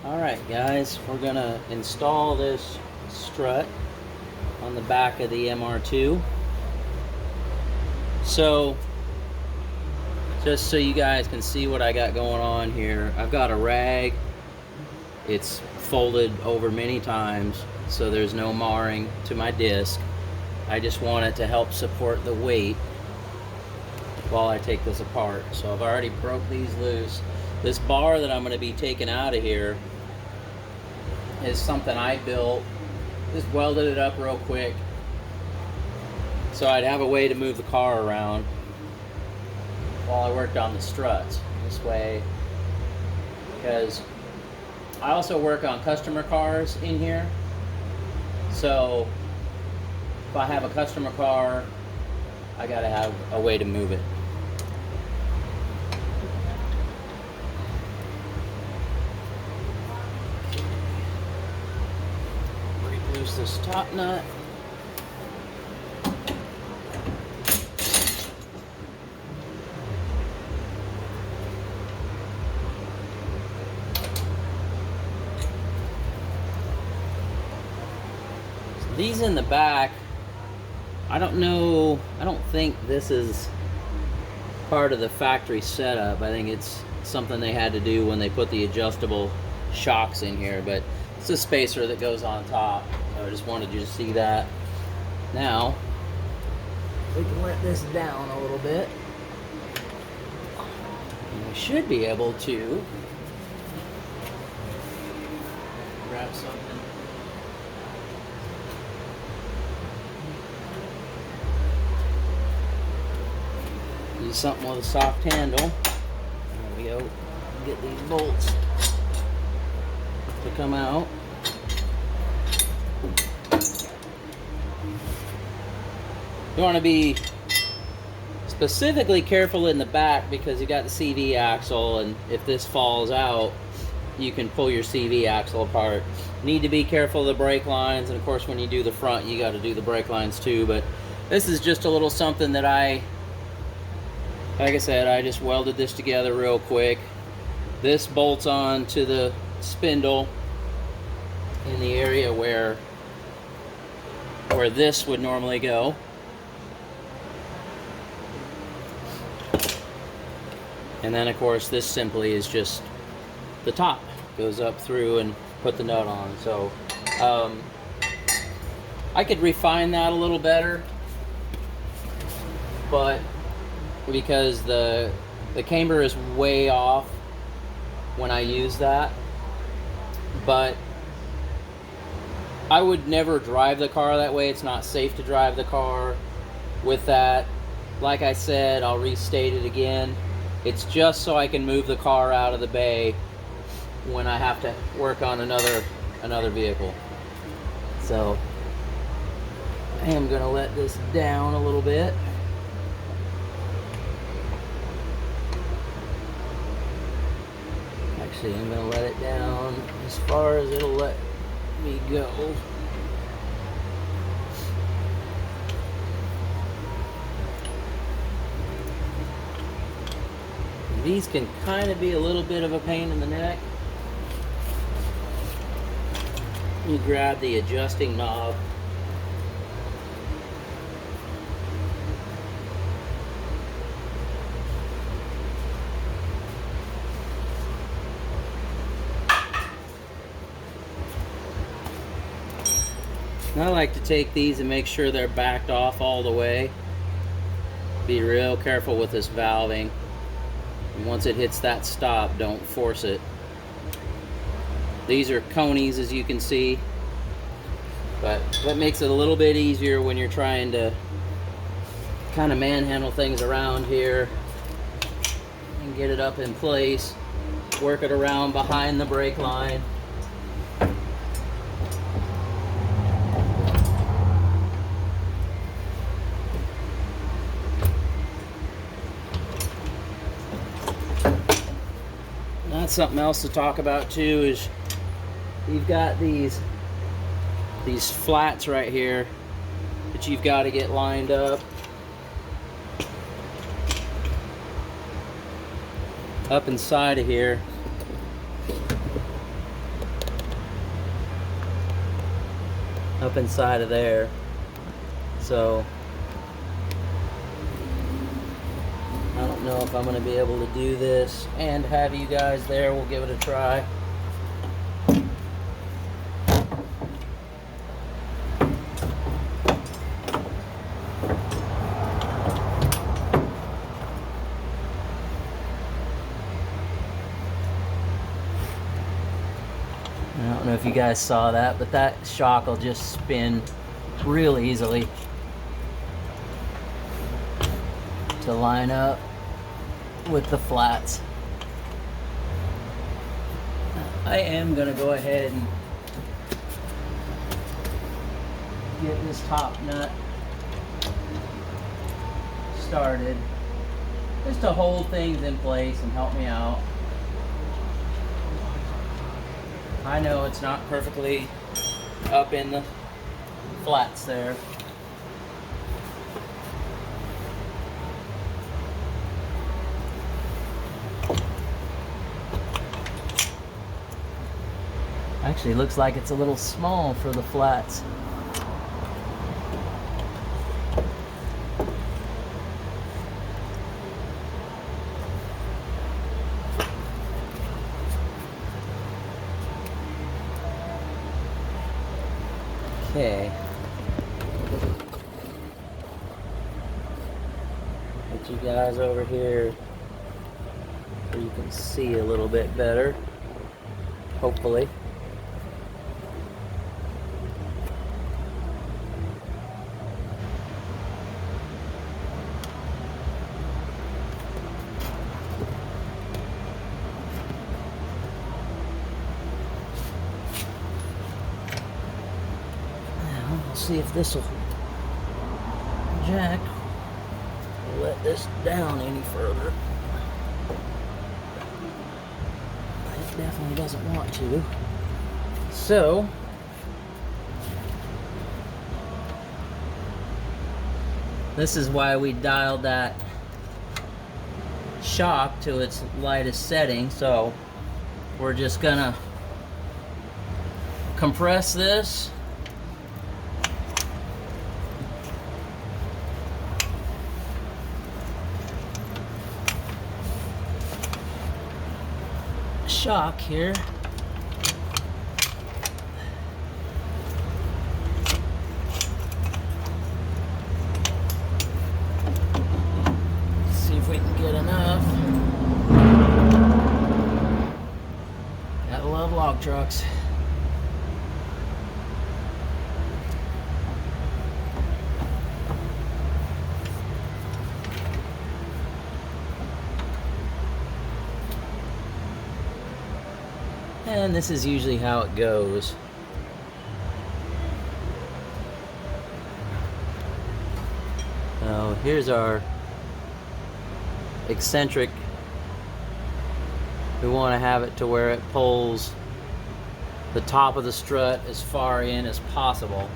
Alright guys, we're gonna install this strut on the back of the MR2. So, just so you guys can see what I got going on here, I've got a rag. It's folded over many times, so there's no marring to my disc. I just want it to help support the weight while I take this apart. So I've already broke these loose. This bar that I'm going to be taking out of here is something I built. Just welded it up real quick so I'd have a way to move the car around while I worked on the struts. This way, because I also work on customer cars in here, so if I have a customer car, I gotta have a way to move it. Break loose this top nut. These in the back, I don't think this is part of the factory setup. I think it's something they had to do when they put the adjustable shocks in here, but it's a spacer that goes on top. So I just wanted you to see that. Now, we can let this down a little bit. And we should be able to grab something. Use something with a soft handle. There we go. Get these bolts to come out. You want to be specifically careful in the back because you got the CV axle, and if this falls out, you can pull your CV axle apart. Need to be careful of the brake lines, and of course when you do the front, you got to do the brake lines too. But this is just a little something that like I said, I just welded this together real quick. This bolts on to the spindle in the area where this would normally go. And then of course this simply is just the top. Goes up through and put the nut on. So I could refine that a little better, but because the camber is way off when I use that. But I would never drive the car that way. It's not safe to drive the car with that. Like I said, I'll restate it again. It's just so I can move the car out of the bay when I have to work on another vehicle. So I am gonna let this down a little bit. Actually, I'm going to let it down as far as it'll let me go. These can kind of be a little bit of a pain in the neck. You grab the adjusting knob. I like to take these and make sure they're backed off all the way. Be real careful with this valving. And once it hits that stop, don't force it. These are conies, as you can see, but that makes it a little bit easier when you're trying to kind of manhandle things around here and get it up in place. Work it around behind the brake line. That's something else to talk about too, is you've got these flats right here that you've got to get lined up. Up inside of here. up inside of there. So I don't know if I'm going to be able to do this and have you guys there. We'll give it a try. I don't know if you guys saw that, but that shock will just spin real easily to line up with the flats. I am going to go ahead and get this top nut started just to hold things in place and help me out. I know it's not perfectly up in the flats there. Actually, looks like it's a little small for the flats. Okay. Get you guys over here so you can see a little bit better, hopefully. See if this will jack will let this down any further. It definitely doesn't want to. So this is why we dialed that shock to its lightest setting. So we're just gonna compress this. Shock here. See if we can get enough. Gotta love log trucks. And this is usually how it goes. Now here's our eccentric. We want to have it to where it pulls the top of the strut as far in as possible.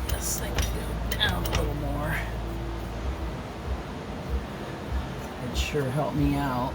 This thing can go down a little more. It'd sure help me out.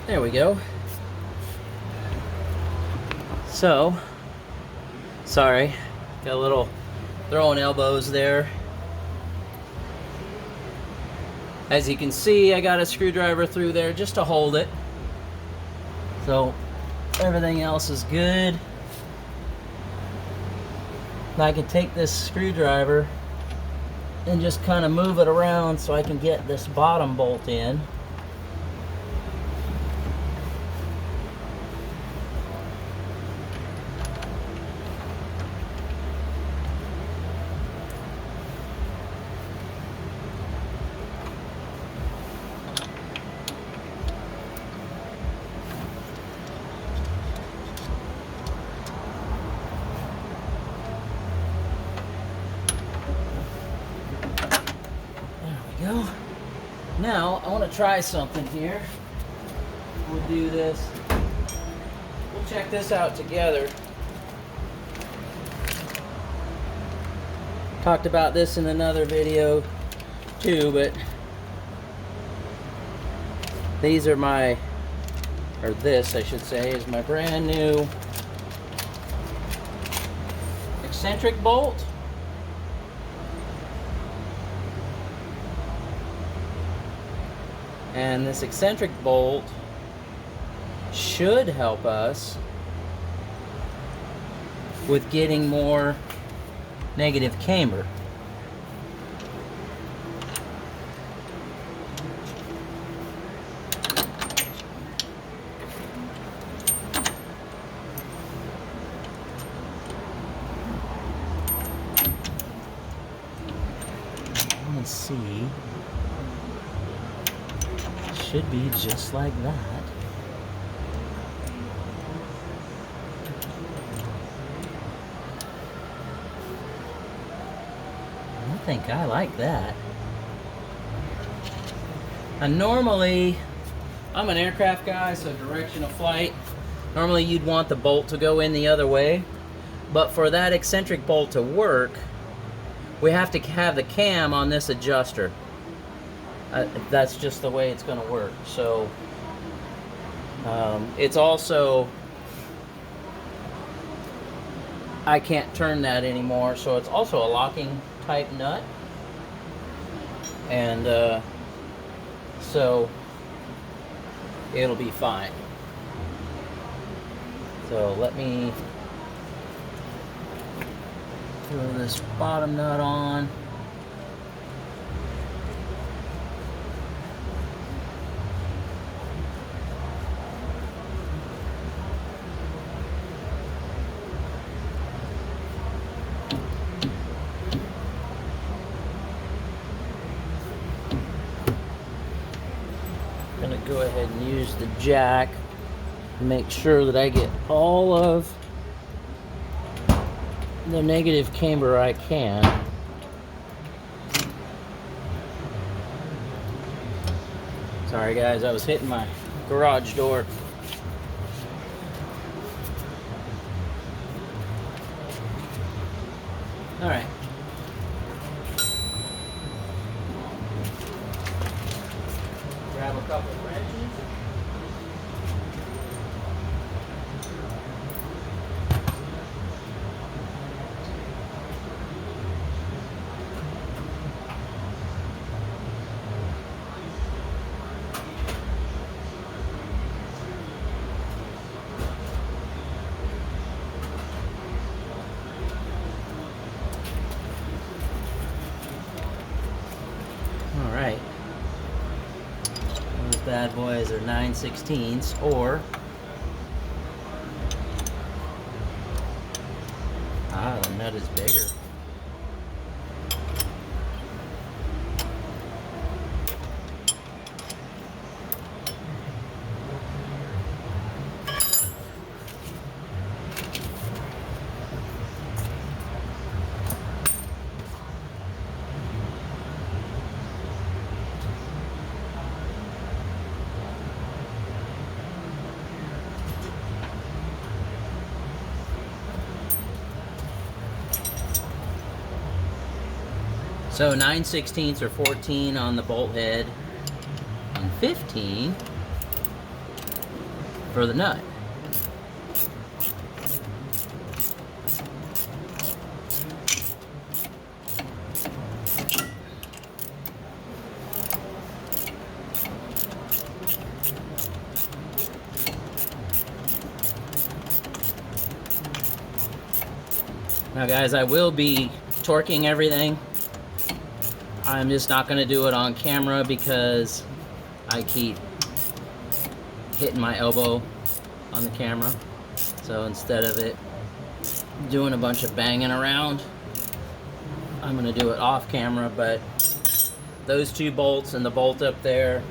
There we go. So, sorry, got a little throwing elbows there. As you can see, I got a screwdriver through there just to hold it. So, everything else is good. Now I can take this screwdriver and just kind of move it around so I can get this bottom bolt in. Go. Now I want to try something here. We'll do this. We'll check this out together. Talked about this in another video too, but these are my, or this I should say, is my brand new eccentric bolt. And this eccentric bolt should help us with getting more negative camber. Let's see. Should be just like that. I think I like that. And normally, I'm an aircraft guy, so direction of flight, normally you'd want the bolt to go in the other way, but for that eccentric bolt to work, we have to have the cam on this adjuster. That's just the way it's going to work. So it's also, I can't turn that anymore, so it's also a locking type nut, and so it'll be fine. So let me throw this bottom nut on. Go ahead and use the jack to make sure that I get all of the negative camber I can. Sorry guys, I was hitting my garage door. All right. Grab a couple of wrenches. All right. Those bad boys are 9/16 or the nut is bigger. So 9/16 or 14 on the bolt head, and 15 for the nut. Now guys, I will be torquing everything. I'm just not going to do it on camera because I keep hitting my elbow on the camera. So instead of it doing a bunch of banging around, I'm going to do it off camera. But those two bolts and the bolt up there,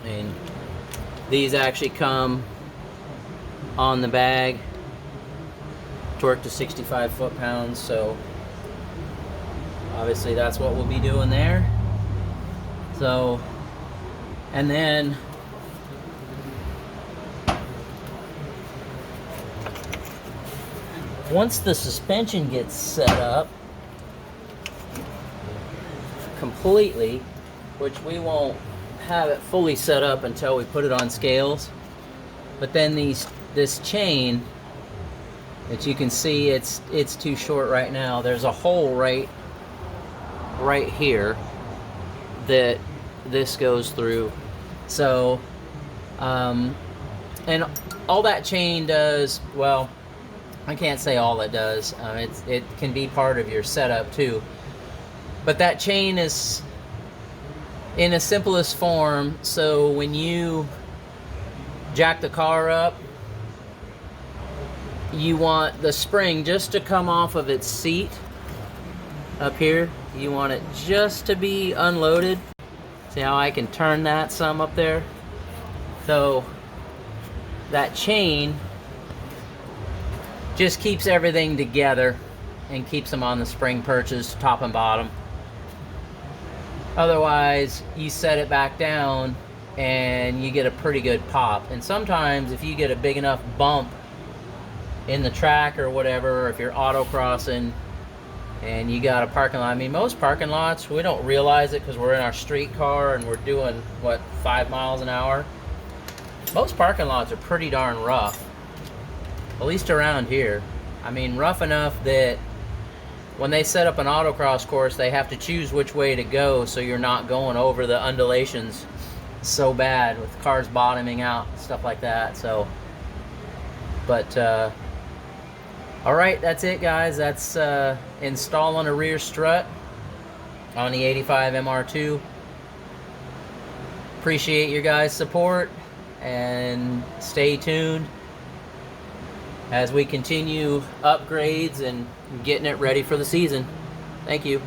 and these actually come on the bag, torque to 65 foot-pounds, so obviously that's what we'll be doing there. So, and then once the suspension gets set up completely, which we won't have it fully set up until we put it on scales, but then this chain that you can see, it's too short right now. There's a hole right here that this goes through. So and all that chain does, well, I can't say all it does. It can be part of your setup too, but that chain is in a simplest form. So when you jack the car up, you want the spring just to come off of its seat up here. You want it just to be unloaded. See how I can turn that some up there? So that chain just keeps everything together and keeps them on the spring perches, top and bottom. Otherwise, you set it back down and you get a pretty good pop. And sometimes if you get a big enough bump in the track or whatever, or if you're autocrossing and you got a parking lot, I mean, most parking lots, we don't realize it because we're in our street car and we're doing, what, 5 miles an hour? Most parking lots are pretty darn rough, at least around here. I mean, rough enough that when they set up an autocross course, they have to choose which way to go so you're not going over the undulations so bad with cars bottoming out, stuff like that. So, but all right, that's it, guys. That's installing a rear strut on the 85 MR2. Appreciate your guys' support, and stay tuned as we continue upgrades and getting it ready for the season. Thank you.